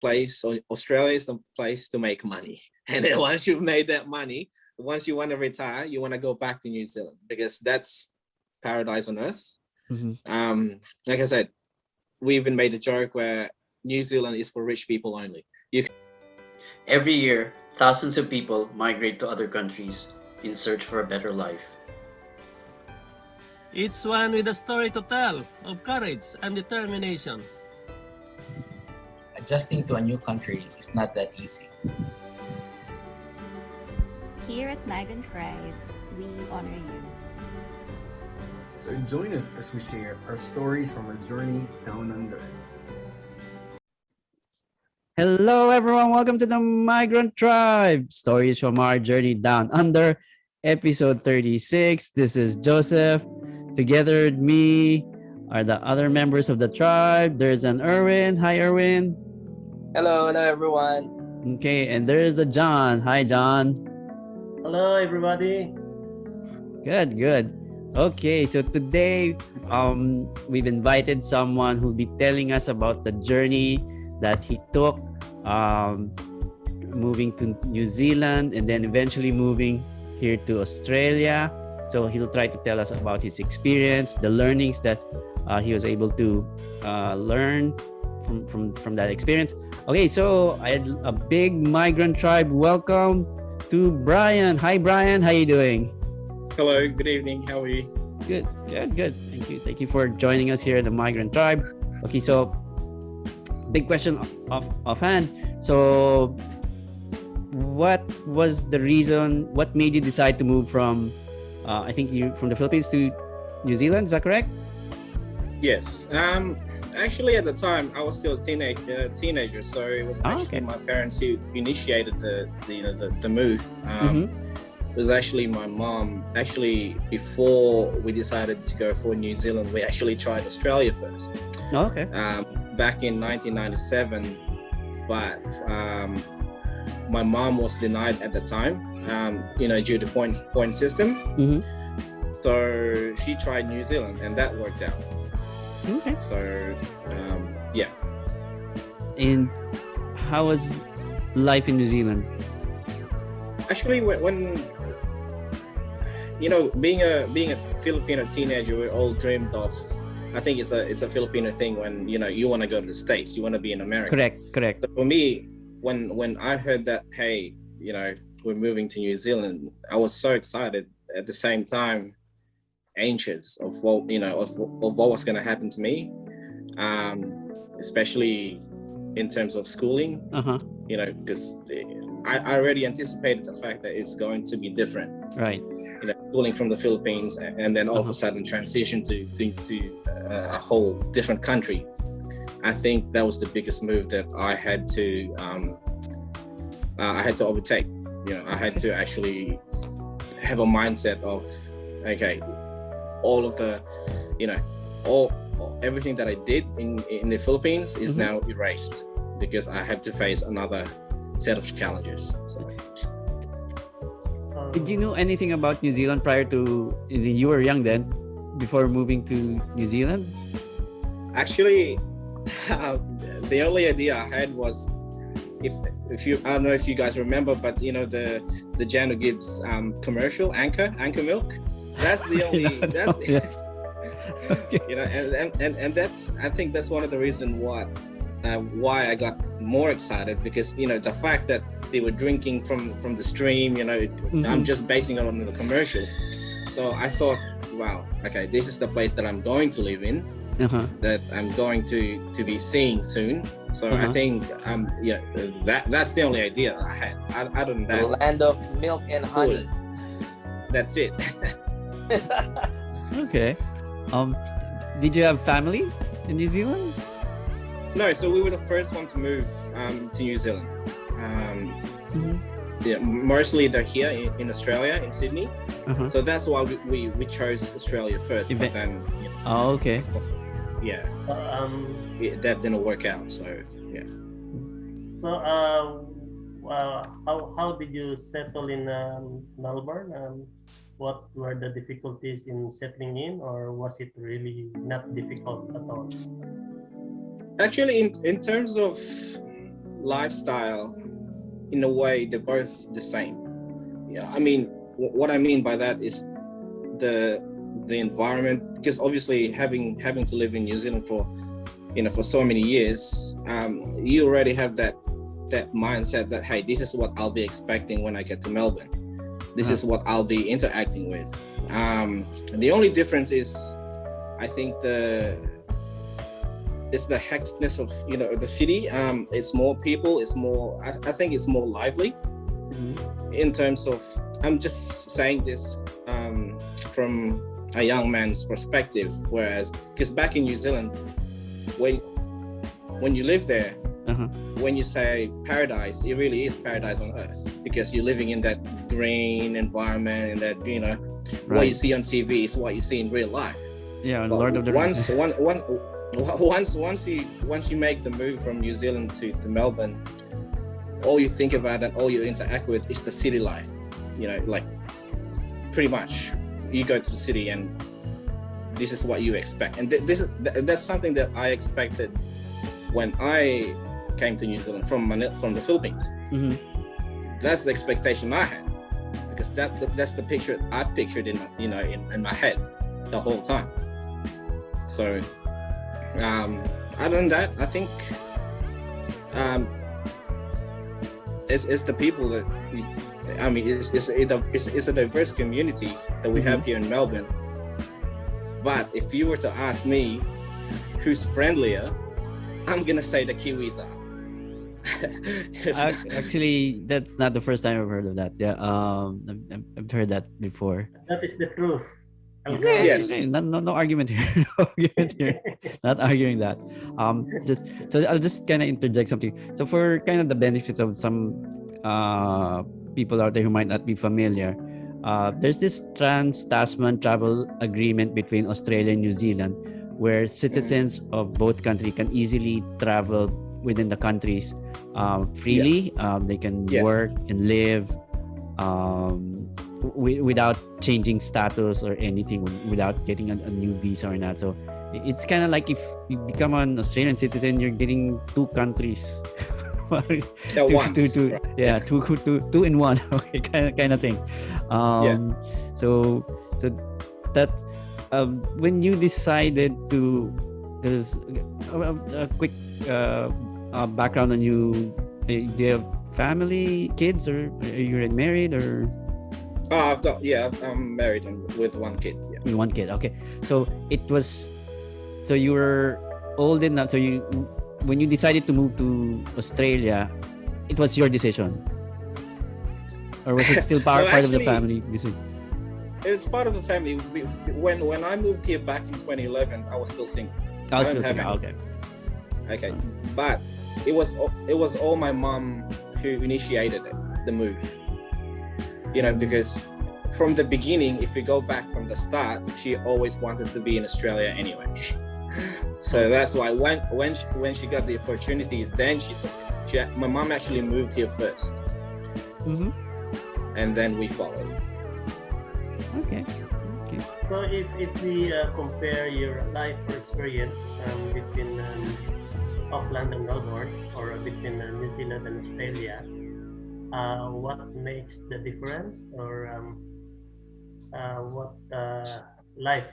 place, or Australia is the place to make money. And then once you've made that money, once you want to retire, you want to go back to New Zealand because that's paradise on earth. Like I said, we even made a joke where New Zealand is for rich people only. Every year, thousands of people migrate to other countries in search for a better life. Each one with a story to tell of courage and determination. Adjusting to a new country is not that easy. Here at Migrant Tribe, we honor you. So join us as we share our stories from our journey down under. Hello, everyone. Welcome to the Migrant Tribe. Stories from our journey down under, episode 36. This is Joseph. Together with me are the other members of the tribe. There's an Erwin. Hi, Erwin. Hello everyone. Okay, and there's a John. Hi, John. Hello, everybody. Good. Okay, so today we've invited someone who'll be telling us about the journey that he took moving to New Zealand and then eventually moving here to Australia. So he'll try to tell us about his experience, the learnings that he was able to learn from that experience. Okay, so I had a big Migrant Tribe welcome to Brian. Hi, Brian. How you doing? Hello, good evening. How are you? Good. Thank you for joining us here at the Migrant Tribe. Okay, so big question offhand. So what was the reason, what made you decide to move from I think you from the Philippines to New Zealand, is that correct? Yes. Actually, at the time, I was still a teenager, so it was actually my parents who initiated the move. It was actually my mom. Actually, before we decided to go for New Zealand, we actually tried Australia first. Back in 1997, but my mom was denied at the time, due to point system. So she tried New Zealand, and that worked out. Okay. So, yeah. And how was life in New Zealand? Actually, when being a Filipino teenager, we all dreamed of. I think it's a Filipino thing when you want to go to the States, you want to be in America. Correct. So for me, when I heard that, hey, we're moving to New Zealand, I was so excited. At the same time, anxious of what was going to happen to me, especially in terms of schooling. Because I already anticipated the fact that it's going to be different. Right. Schooling from the Philippines and then all of a sudden transition to a whole different country. I think that was the biggest move that I had to overtake. I had to actually have a mindset of, okay, all of the, everything that I did in the Philippines is now erased because I had to face another set of challenges. So. Did you know anything about New Zealand prior to, you were young then, before moving to New Zealand? Actually, the only idea I had was, if you, I don't know if you guys remember, but the Jano Gibbs commercial, Anchor Milk. That's the only. That's and that's, I think that's one of the reasons why I got more excited, because the fact that they were drinking from the stream, I'm just basing it on the commercial. So I thought, wow, okay, this is the place that I'm going to live in, that I'm going to be seeing soon. So I think that's the only idea that I had. Other than that, the land of milk and honey. That's it. Okay. Did you have family in New Zealand? No, so we were the first one to move to New Zealand. Yeah, mostly they're here in Australia, in Sydney. So that's why we chose Australia first. But then, okay. Yeah. That didn't work out. So yeah. So how did you settle in Melbourne? What were the difficulties in settling in, or was it really not difficult at all? Actually, in terms of lifestyle, in a way, they're both the same. Yeah, I mean, what I mean by that is the environment, because obviously having to live in New Zealand for so many years, you already have that mindset that, hey, this is what I'll be expecting when I get to Melbourne. This is what I'll be interacting with. The only difference is, I think it's the hecticness of the city. It's more people. It's more. I think it's more lively. In terms of, I'm just saying this from a young man's perspective. Whereas, because back in New Zealand, when you live there, when you say paradise, it really is paradise on earth, because you're living in that green environment, and that what you see on TV is what you see in real life. Yeah, Lord of the Rings. Once you make the move from New Zealand to Melbourne, all you think about and all you interact with is the city life. Like pretty much you go to the city and this is what you expect. And that's something that I expected when I came to New Zealand from the Philippines. That's the expectation I had, because that's the picture I pictured in my head the whole time. So other than that, I think it's the people that it's a diverse community that we have here in Melbourne. But if you were to ask me who's friendlier, I'm gonna say the Kiwis are. Actually, that's not the first time I've heard of that. Yeah, I've heard that before. That is the truth. Okay. Yes. Okay. No argument here. No argument here. Not arguing that. So I'll just kind of interject something. So for kind of the benefit of some people out there who might not be familiar, there's this Trans-Tasman travel agreement between Australia and New Zealand, where citizens of both countries can easily travel within the countries freely. They can work and live without changing status or anything, without getting a new visa or not. So it's kind of like if you become an Australian citizen, you're getting two countries. Two in one. Okay, kind of thing. So that when you decided to, because a quick background on you, do you have family, kids, or are you married, or? I'm married and with one kid. Yeah. With one kid, okay. So you were old enough. So when you decided to move to Australia, it was your decision, or was it still part of the family decision? It's part of the family. When I moved here back in 2011, I was still single. Okay, but it was all my mom who initiated the move. Because from the beginning, if we go back from the start, she always wanted to be in Australia anyway. So that's why when she got the opportunity, then she took it. My mom actually moved here first, and then we followed. Okay. So if we compare your life experience between Auckland and Melbourne, or between New Zealand and Australia, what makes the difference, or what life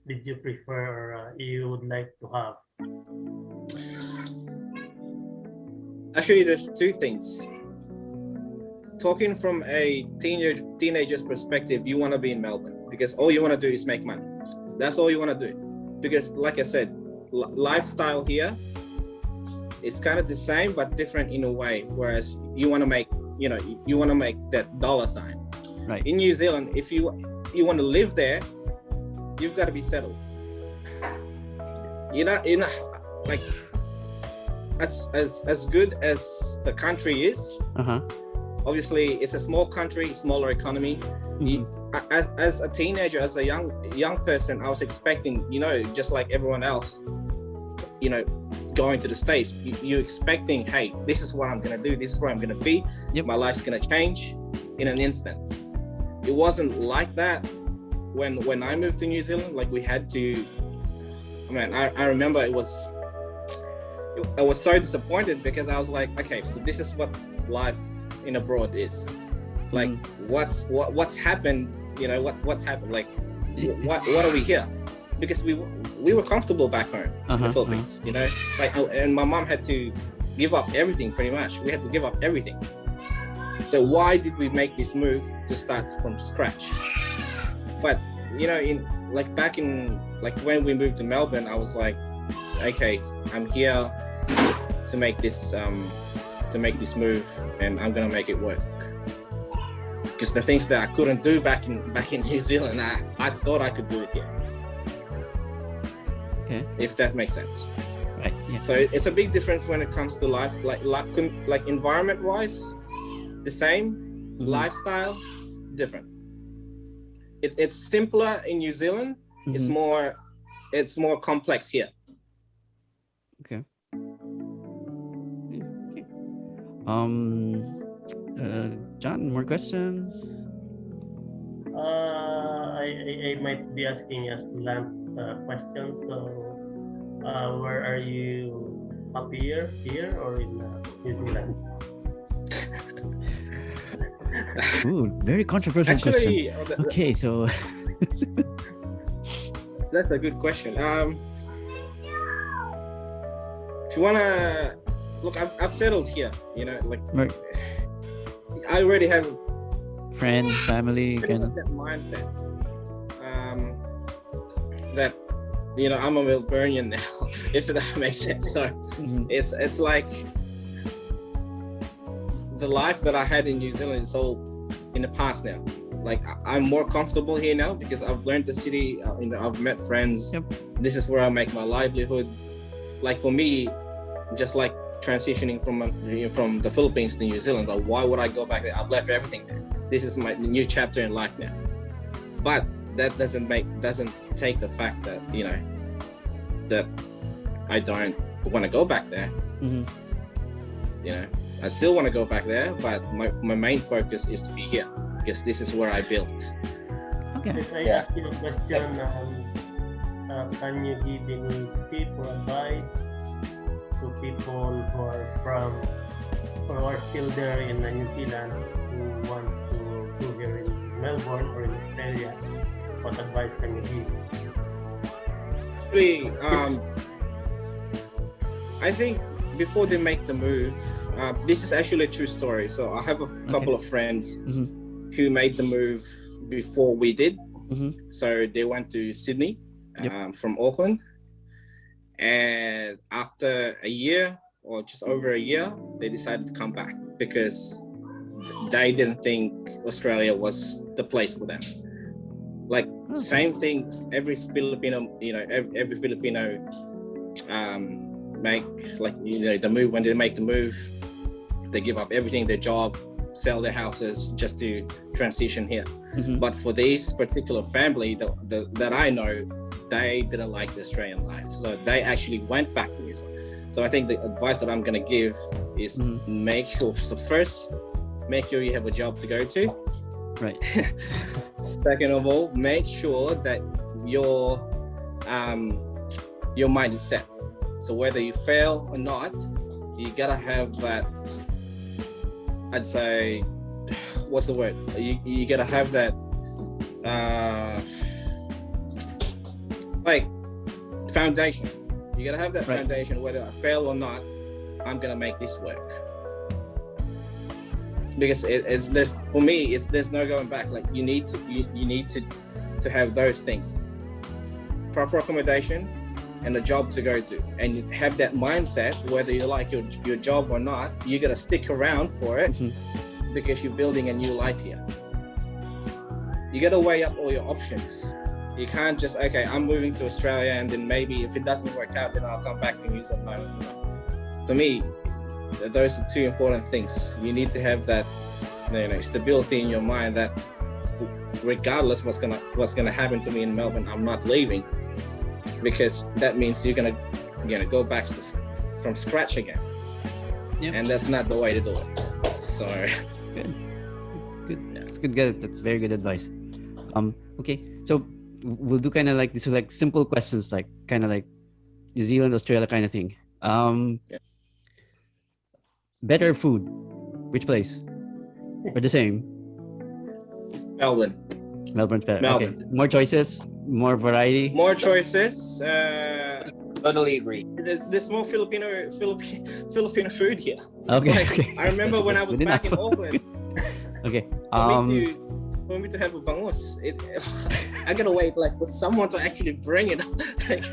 did you prefer, or you would like to have? Actually, there's two things. Talking from a teenager's perspective, you want to be in Melbourne because all you want to do is make money. That's all you want to do. Because like I said, lifestyle here is kind of the same but different in a way. Whereas you want to make, you want to make that dollar sign. Right. In New Zealand, if you want to live there, you've got to be settled. You're not like as good as the country is. Obviously, it's a small country, smaller economy. As a teenager, as a young person, I was expecting, just like everyone else, going to the States, you're expecting, hey, this is what I'm gonna do, this is where I'm gonna be. My life's gonna change in an instant. It wasn't like that when I moved to New Zealand. Like we had to, I remember it was I was so disappointed because I was like, okay, so this is what life in abroad is. Like, what's happened? You know, what's happened? Like, what are we here? Because we were comfortable back home in the Philippines, you know. Like, and my mom had to give up everything pretty much. We had to give up everything. So why did we make this move to start from scratch? But you know, back in when we moved to Melbourne, I was like, okay, I'm here to make this move, and I'm gonna make it work. Because the things that I couldn't do back in New Zealand, I thought I could do it here. Okay. If that makes sense. Right. Yeah. So it's a big difference when it comes to life, like environment wise, the same, lifestyle, different. It's simpler in New Zealand. It's more complex here. Okay. John, more questions? I might be asking us to land questions. So, where are you happier, here or in New Zealand? Ooh, very controversial Actually, question. Okay, so that's a good question. If you wanna look, I've settled here. You know, like right. I already have friends, family, kind of that mindset. That you know, I'm a Melbourneian now, if that makes sense. So it's like the life that I had in New Zealand is all in the past now. Like I'm more comfortable here now because I've learned the city. You know, I've met friends. Yep. This is where I make my livelihood. Like for me, just like transitioning from the Philippines to New Zealand, like why would I go back there? I've left everything there. This is my new chapter in life now. But that doesn't take the fact that you know that I don't want to go back there. You know, I still want to go back there, but my main focus is to be here because this is where I built. Okay. If I ask you a question, can you give any tip or advice to people who are still there in New Zealand who want to do here in Melbourne or in Australia? What advice can you give? Actually, I think before they make the move, this is actually a true story. So I have a couple of friends who made the move before we did. So they went to Sydney from Auckland. And after a year or just over a year, they decided to come back because they didn't think Australia was the place for them. Like same thing, every Filipino, you know, every Filipino make like you know the move. When they make the move, they give up everything, their job, sell their houses just to transition here. But for this particular family that I know, they didn't like the Australian life, so they actually went back to New Zealand. So I think the advice that I'm gonna give is make sure. So first, make sure you have a job to go to. Right. Second of all, make sure that your mind is set. So whether you fail or not, you gotta have that. I'd say, what's the word? You gotta have that. Like foundation. You gotta have that foundation. Whether I fail or not, I'm gonna make this work. Because it's this for me. There's no going back. Like you need to have those things: proper accommodation and a job to go to, and you have that mindset. Whether you like your job or not, you gotta stick around for it because you're building a new life here. You gotta weigh up all your options. You can't just I'm moving to Australia and then maybe if it doesn't work out, then I'll come back to New Zealand. To me, those are two important things. You need to have that, you know, stability in your mind that regardless what's gonna happen to me in Melbourne, I'm not leaving, because that means you're gonna go back from scratch again, and that's not the way to do it. So good. That's good. That's very good advice. Okay, so we'll do kind of like this, like simple questions, like kind of like New Zealand, Australia kind of thing. Yeah. Better food. Which place? Or the same? Melbourne. Melbourne's better. Melbourne. Okay. More choices, more variety. More choices. Totally agree. There's more Filipino food here. Okay. Like, Okay. I remember when I was Good back in enough. Auckland, Okay. for me to have a bangus, I gotta wait like for someone to actually bring it. Like,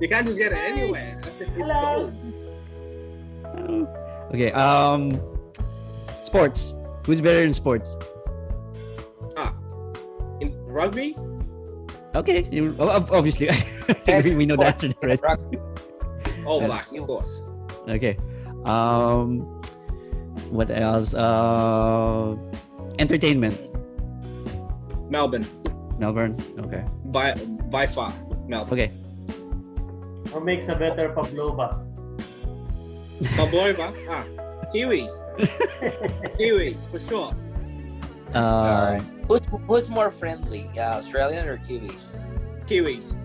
you can't just get it anywhere. I said, it's Hello. gold. Okay. Sports. Who's better in sports? In rugby, Okay. Obviously, we know the answer already. all Yeah. blacks, of course. Okay. What else? Entertainment. Melbourne, Melbourne. Okay. by far, Melbourne. Okay. Who makes a better pavlova? Pavlova, Kiwis, Kiwis for sure. All right. Who's more friendly, Australian or Kiwis? Kiwis,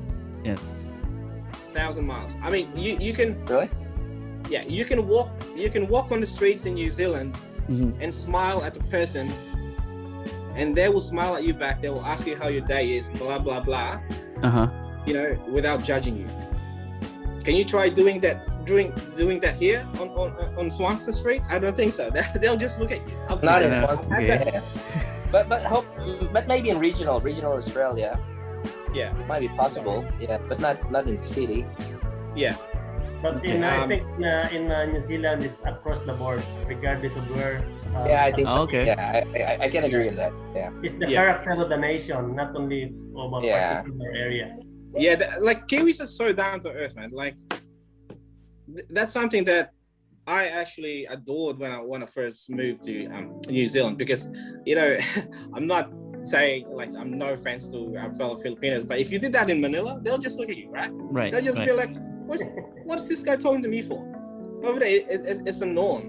Yes. 1,000 miles. I mean, you can, Really? yeah, you can walk on the streets in New Zealand Mhm. and smile at the person, and they will smile at you back. They will ask you how your day is, blah blah blah. You know, without judging you. Can you try doing that? Doing that here on Swanston Street? I don't think so. They'll just look at you. Not in Yeah. Swansea. I've had that. But maybe in regional Australia, Yeah, it might be possible. Yeah, but not in the city. yeah. But in I Um, think in New Zealand it's across the board, regardless of where. Yeah, I think so. Okay. Yeah, I can agree with that. Yeah. It's the Yeah. character of the nation, not only of a Yeah. particular area. Yeah, like Kiwis are so down to earth, man. Like that's something that I actually adored when I first moved to New Zealand, because you know I'm not saying, like, I'm no offense to our fellow Filipinos, but if you did that in Manila, they'll just look at you, right? Right. They'll just right. be like, what's this guy talking to me for? Over there, it's a norm.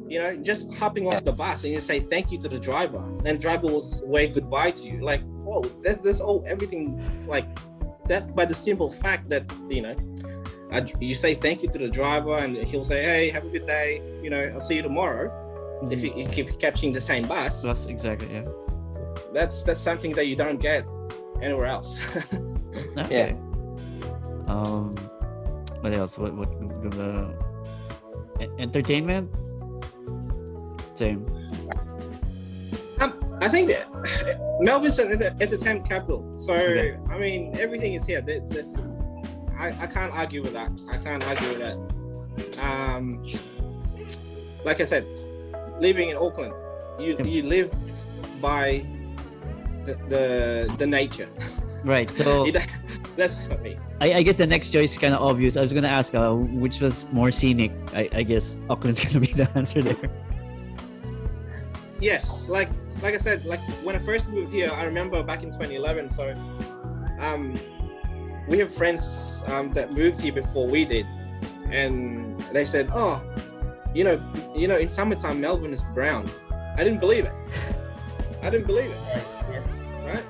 You know, just hopping off the bus and you say thank you to the driver, and driver will wave goodbye to you. Like, whoa, that's all everything. Like, that's by the simple fact that, you know, you say thank you to the driver, and he'll say, hey, have a good day. You know, I'll see you tomorrow. If you keep catching the same bus, Plus, exactly. Yeah. that's something that you don't get anywhere else. Okay. What else? What entertainment? Same. I think that Melbourne's an entertainment capital, so Okay. I mean everything is here. I can't argue with that. Like I said, living in Auckland, you live by the nature. Right. So That's what I mean. I guess the next choice is kind of obvious. I was gonna ask which was more scenic. I guess Auckland's gonna be the answer there. Yes, like I said, like when I first moved here, I remember back in 2011. So, we have friends that moved here before we did, and they said, "Oh, you know, in summertime Melbourne is brown." I didn't believe it. Yeah. Right?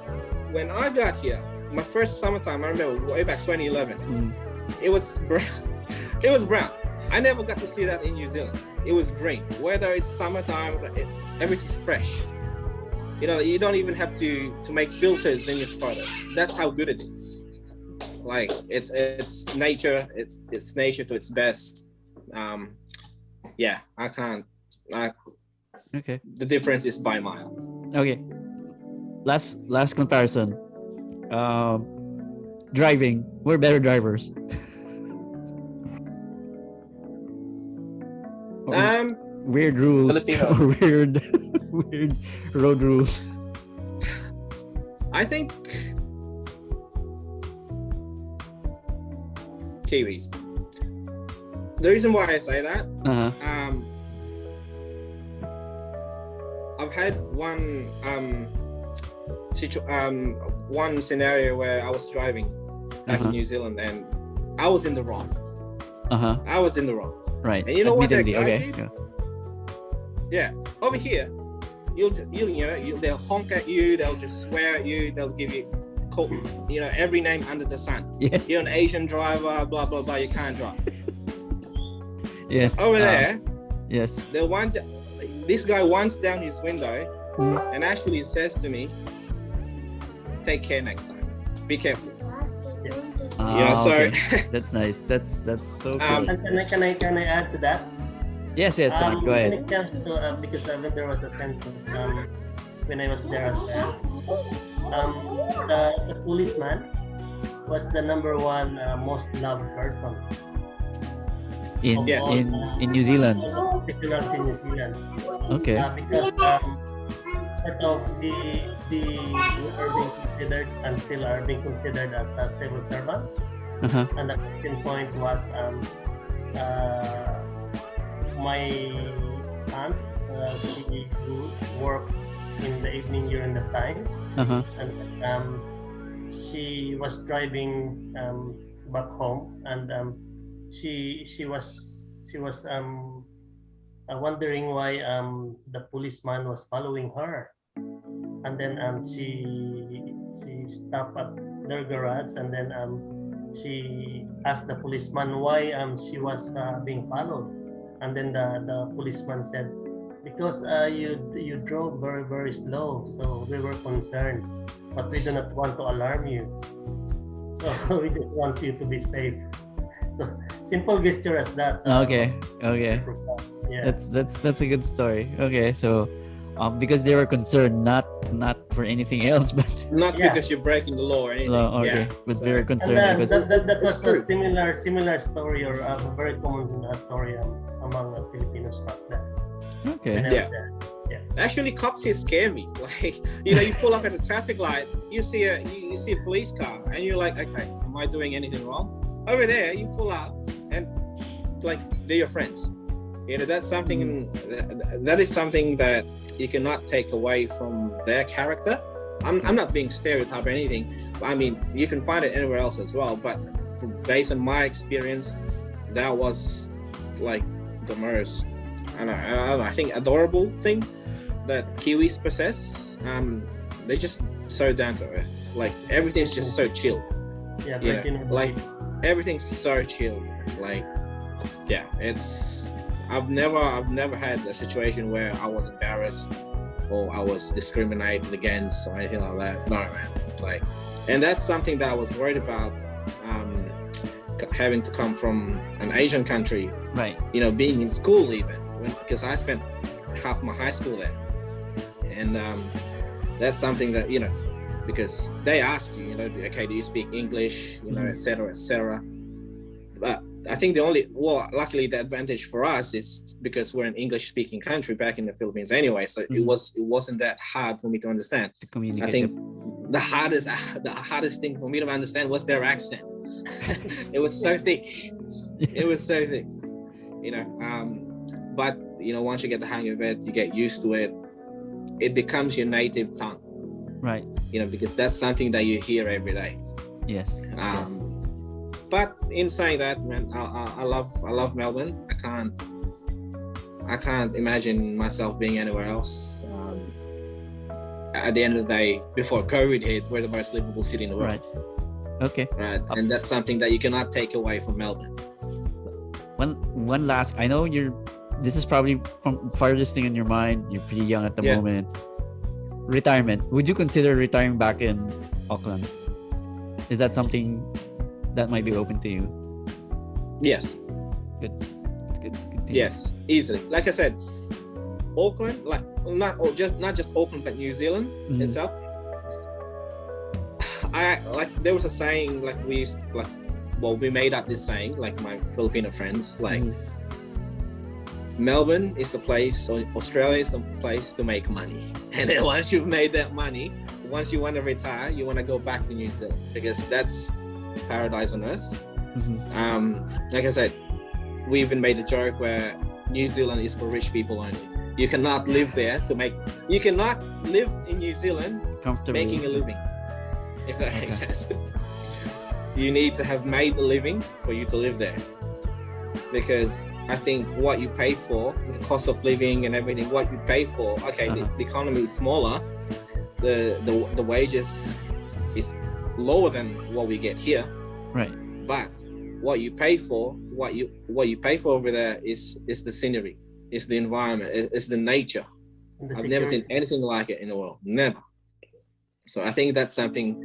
When I got here, my first summertime, I remember way back 2011. It was brown. It was brown. I never got to see that in New Zealand. It was green. Whether it's summertime, everything's fresh. You know, you don't even have to make filters in your photos. That's how good it is. Like it's nature. It's nature to its best. Yeah, I can't. Okay. The difference is by mile. Okay. Last comparison. Driving. We're better drivers. Weird rules. Filipinos. Or weird road rules. I think Kiwis. The reason why I say that, I've had one one scenario where I was driving back in New Zealand and I was in the wrong. I was in the wrong. Right. And you know what that Admittedly, guy okay. did? Yeah. Over here, they'll honk at you, they'll just swear at you, they'll give you, every name under the sun. Yes. You're an Asian driver, blah blah blah. You can't drive. Yes. Over there, Yes. this guy winds down his window and actually says to me, "Take care next time. Be careful." So Okay. That's nice. That's so cool. And can I add to that? Yes, John, go When ahead. it comes to, because when there was a census, when I was there as well, the policeman was the number one most loved person. In Yes. in New Zealand. Particularly in New Zealand. Okay. Because sort of we are being considered and still are being considered as civil servants. Uh-huh. And the second point was my aunt, she worked in the evening during the time, Uh-huh. and she was driving back home, and she was wondering why the policeman was following her, and then she stopped at their garage, and then she asked the policeman why she was being followed, and then the policeman said, because you drove very, very slow, so we were concerned, but we do not want to alarm you, so we just want you to be safe. So simple gesture as that. Okay. Yeah. That's a good story. Okay, so because they were concerned, not for anything else, but not because you're breaking the law or anything. okay, but they were And concerned because that was true. a similar story, or a very common story among Filipinos back then. okay. When I was Yeah. there. Actually, cops here scare me. Like, you pull up at a traffic light, you see a police car, and you're like, okay, am I doing anything wrong? Over there, you pull up, and like they're your friends. That's something that is something that you cannot take away from their character. I'm not being stereotyped or anything. I mean, you can find it anywhere else as well. But based on my experience, that was like the most, I think, adorable thing that Kiwis possess. They're just so down to earth. Like everything's just so chill. Yeah, Like everything's so chill. Like, yeah, I've never had a situation where I was embarrassed or I was discriminated against or anything like that. No, man. Like, and that's something that I was worried about, having to come from an Asian country. Right. Being in school even, because I spent half my high school there, and that's something that because they ask you, okay, do you speak English, etc., etc. But I think luckily the advantage for us is because we're an English-speaking country back in the Philippines anyway, so it wasn't that hard for me to understand. To communicate. I think the hardest thing for me to understand was their accent. It was so thick. It was so thick. But once you get the hang of it, you get used to it. It becomes your native tongue. Right. Because that's something that you hear every day. Yes. But in saying that, man, I love Melbourne. I can't imagine myself being anywhere else. At the end of the day, before COVID hit, we're the most livable city in the world. Right. Okay. Right. And that's something that you cannot take away from Melbourne. One last. I know this is probably from farthest thing in your mind. You're pretty young at the moment. Retirement. Would you consider retiring back in Auckland? Is that something that might be open to you? Yes. Good. Yes, easily. Like I said, Auckland, like not just Auckland, but New Zealand itself. There was a saying, like we made up this saying, like my Filipino friends, like Melbourne is the place, or Australia is the place to make money. And then once you've made that money, once you want to retire, you want to go back to New Zealand because that's paradise on earth. Like I said, we even made a joke where New Zealand is for rich people only. You cannot live there you cannot live in New Zealand making a living, if that makes sense. You need to have made a living for you to live there, because I think what you pay for, the cost of living and everything, what you pay for, okay, the economy is smaller, the wages is lower than what we get here, right? But what you pay for what you pay for over there is the scenery, it's the environment, it's the nature. I've never seen anything like it in the world, never. So I think that's something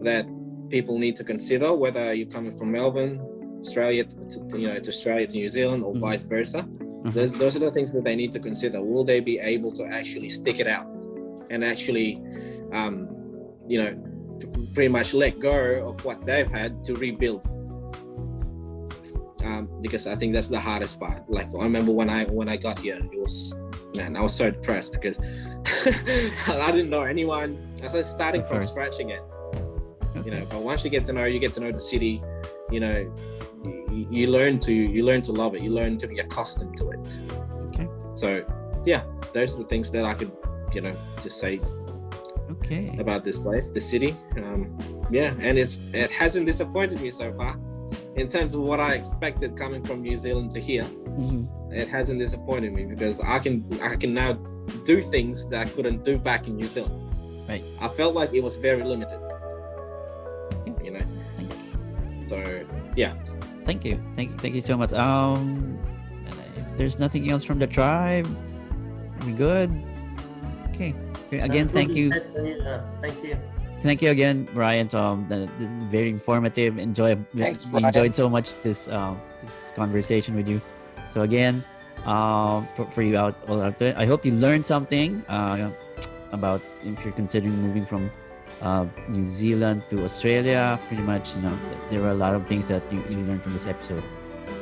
that people need to consider, whether you're coming from Melbourne, Australia, to Australia to New Zealand, or vice versa. Those are the things that they need to consider. Will they be able to actually stick it out and actually, pretty much let go of what they've had to rebuild? Because I think that's the hardest part. Like, I remember when I got here, I was so depressed because I didn't know anyone. I was starting from scratch again. Okay. But once you get to know the city, you learn to love it. You learn to be accustomed to it. Okay. So yeah, those are the things that I could, just say. Okay. About this place, the city. And it hasn't disappointed me so far. In terms of what I expected coming from New Zealand to here, it hasn't disappointed me because I can now do things that I couldn't do back in New Zealand. Right. I felt like it was very limited. Thank you. So yeah. Thank you so much. If there's nothing else from the tribe, we good? Okay. Again, thank you. Thank you again, Brian, Tom. This is very informative. Thanks, We enjoyed so much this conversation with you. So again, for you all out there, I hope you learned something about if you're considering moving from New Zealand to Australia. Pretty much, there were a lot of things that you learned from this episode.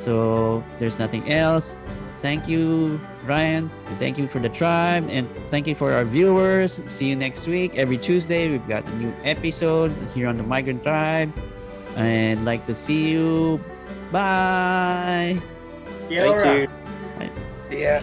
So there's nothing else. Thank you, Ryan. And thank you for the tribe. And thank you for our viewers. See you next week. Every Tuesday, we've got a new episode here on the Migrant Tribe. And like to see you. Bye. Thank you. See ya.